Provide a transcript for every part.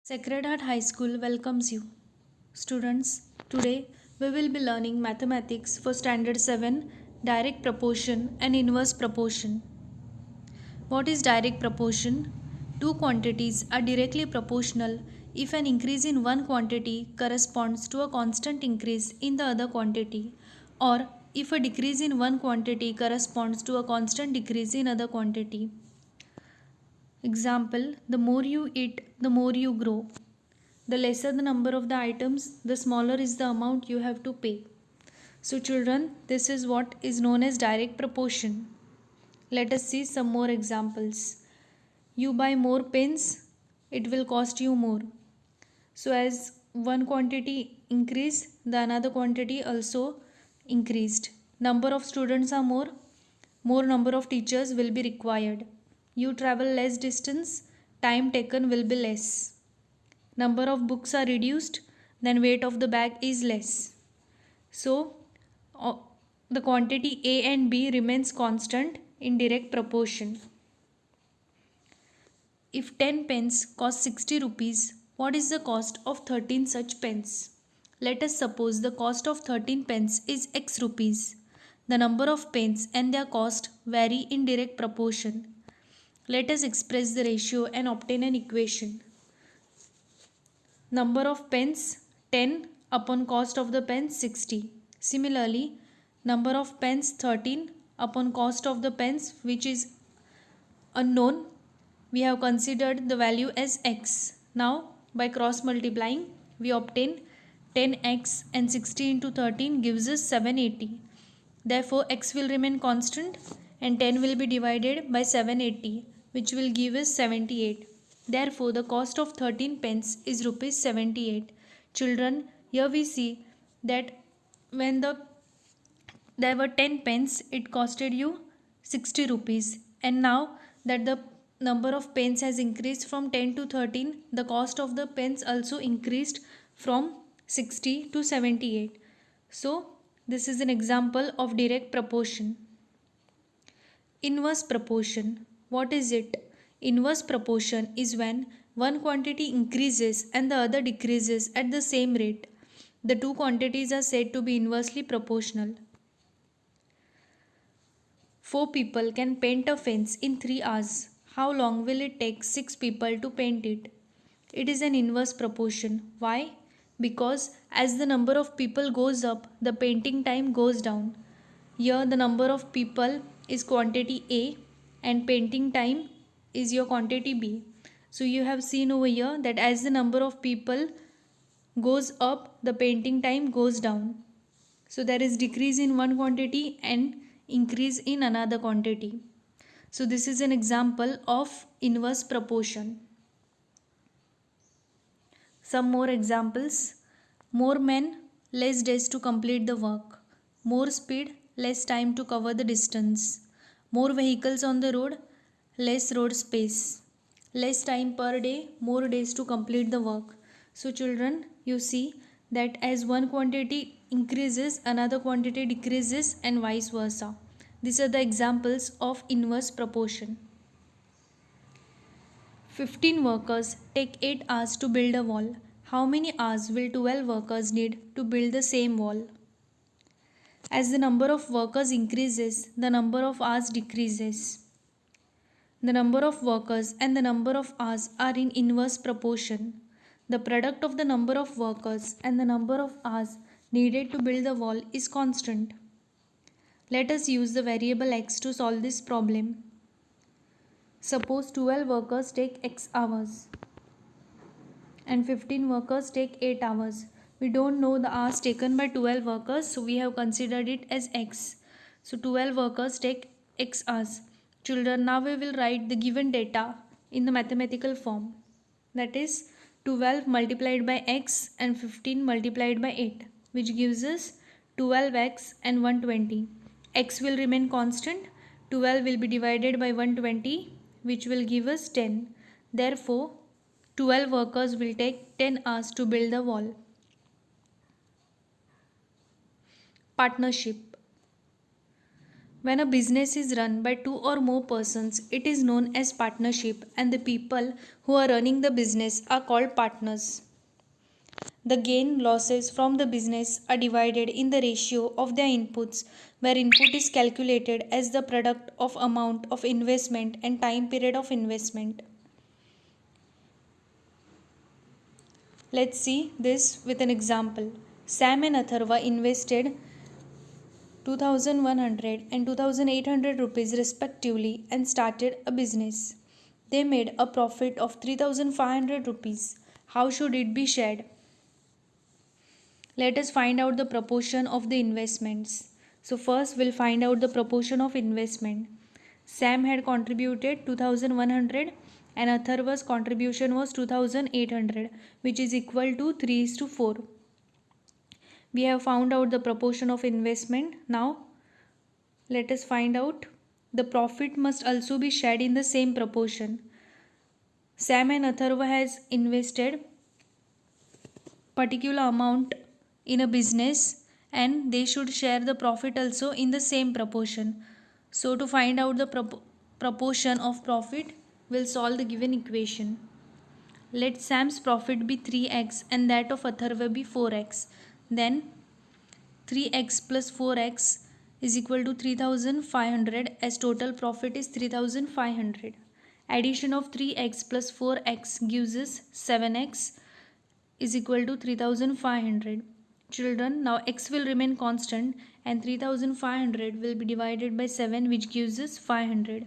Sacred Heart High School welcomes you. Students, today we will be learning mathematics for standard 7, direct proportion and inverse proportion. What is direct proportion? Two quantities are directly proportional if an increase in one quantity corresponds to a constant increase in the other quantity, or if a decrease in one quantity corresponds to a constant decrease in other quantity. Example, the more you eat, the more you grow. The lesser the number of the items, the smaller is the amount you have to pay. So children, this is what is known as direct proportion. Let us see some more examples. You buy more pens, it will cost you more. So as one quantity increased, the another quantity also increased. Number of students are more number of teachers will be required. You travel less distance, time taken will be less. Number of books are reduced, then weight of the bag is less. So the quantity A and B remains constant in direct proportion. If 10 pens cost 60 rupees, what is the cost of 13 such pens? Let us suppose the cost of 13 pens is X rupees. The number of pens and their cost vary in direct proportion. Let us express the ratio and obtain an equation. Number of pens 10 upon cost of the pens 60. Similarly, number of pens 13 upon cost of the pens which is unknown. We have considered the value as x. Now by cross multiplying we obtain 10x and 60 into 13 gives us 780. Therefore x will remain constant and 10 will be divided by 780 which will give us 78. Therefore, the cost of 13 pence is rupees 78. Children, here we see that when there were 10 pence, it costed you 60 rupees. And now that the number of pens has increased from 10 to 13, the cost of the pens also increased from 60 to 78. So, this is an example of direct proportion. Inverse proportion. What is it? Inverse proportion is when one quantity increases and the other decreases at the same rate. The two quantities are said to be inversely proportional. 4 people can paint a fence in 3 hours. How long will it take 6 people to paint it? It is an inverse proportion. Why? Because as the number of people goes up, the painting time goes down. Here the number of people is quantity A and painting time is your quantity B. So you have seen over here that as the number of people goes up, the painting time goes down. So there is decrease in one quantity and increase in another quantity. So this is an example of inverse proportion. Some more examples. More men, less days to complete the work. More speed, less time to cover the distance. More vehicles on the road, less road space. Less time per day, more days to complete the work. So children, you see that as one quantity increases, another quantity decreases and vice versa. These are the examples of inverse proportion. 15 workers take 8 hours to build a wall. How many hours will 12 workers need to build the same wall? As the number of workers increases, the number of hours decreases. The number of workers and the number of hours are in inverse proportion. The product of the number of workers and the number of hours needed to build the wall is constant. Let us use the variable x to solve this problem. Suppose 12 workers take x hours and 15 workers take 8 hours. We don't know the hours taken by 12 workers, so we have considered it as x. So 12 workers take x hours. Children, now we will write the given data in the mathematical form. That is 12 multiplied by x and 15 multiplied by 8, which gives us 12x and 120. X will remain constant. 12 will be divided by 120, which will give us 10. Therefore, 12 workers will take 10 hours to build the wall. Partnership. When a business is run by two or more persons, it is known as partnership, and the people who are running the business are called partners. The gain losses from the business are divided in the ratio of their inputs, where input is calculated as the product of amount of investment and time period of investment. Let's see this with an example. Sam and Atharva invested 2100 and 2800 rupees respectively and started a business. They made a profit of 3500 rupees. How should it be shared? Let us find out the proportion of the investments. So first we'll find out the proportion of investment. Sam had contributed 2100 and Atharva's contribution was 2800, which is equal to 3:4. We have found out the proportion of investment. Now let us find out the profit must also be shared in the same proportion. Sam and Atharva has invested particular amount in a business and they should share the profit also in the same proportion. So to find out the proportion of profit, we'll solve the given equation. Let Sam's profit be 3x and that of Atharva be 4x. Then 3x plus 4x is equal to 3500 as total profit is 3500. Addition of 3x plus 4x gives us 7x is equal to 3500. Children, now x will remain constant and 3500 will be divided by 7, which gives us 500.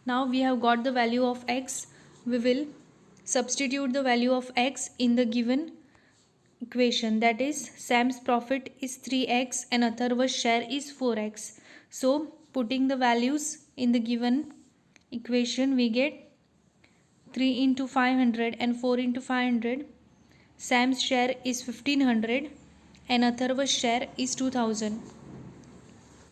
Now we have got the value of x. We will substitute the value of x in the given equation, that is Sam's profit is 3x and Atharva's share is 4x. So putting the values in the given equation, we get 3 into 500 and 4 into 500. Sam's share is 1500 and Atharva's share is 2000.